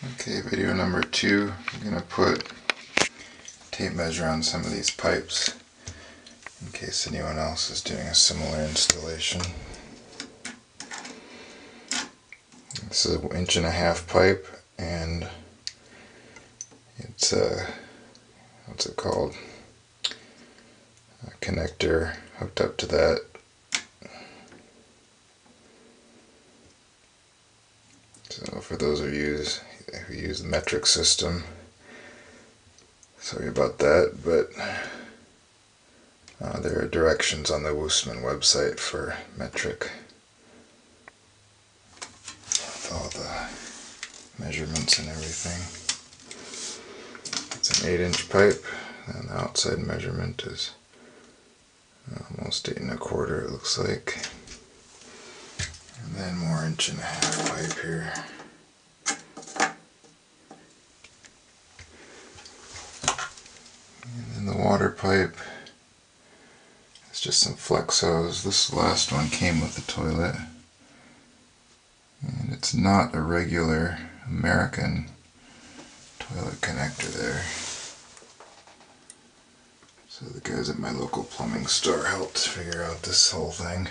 Okay, video number 2. I'm going to put tape measure on some of these pipes in case anyone else is doing a similar installation. This is an 1.5-inch pipe, and it's a, what's it called? A connector hooked up to that. So for those of you who use the metric system, sorry about that, but there are directions on the Wostman website for metric with all the measurements and everything. It's an 8-inch pipe, and the outside measurement is almost 8 1/4, it looks like. And then more 1.5-inch pipe here. And then the water pipe is just some flex hose. This last one came with the toilet. And it's not a regular American toilet connector there. So the guys at my local plumbing store helped figure out this whole thing.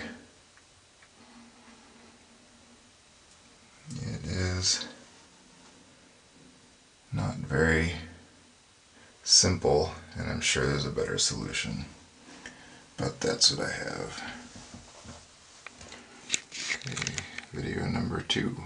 It is not very simple, and I'm sure there's a better solution, but that's what I have. Okay, video number 2.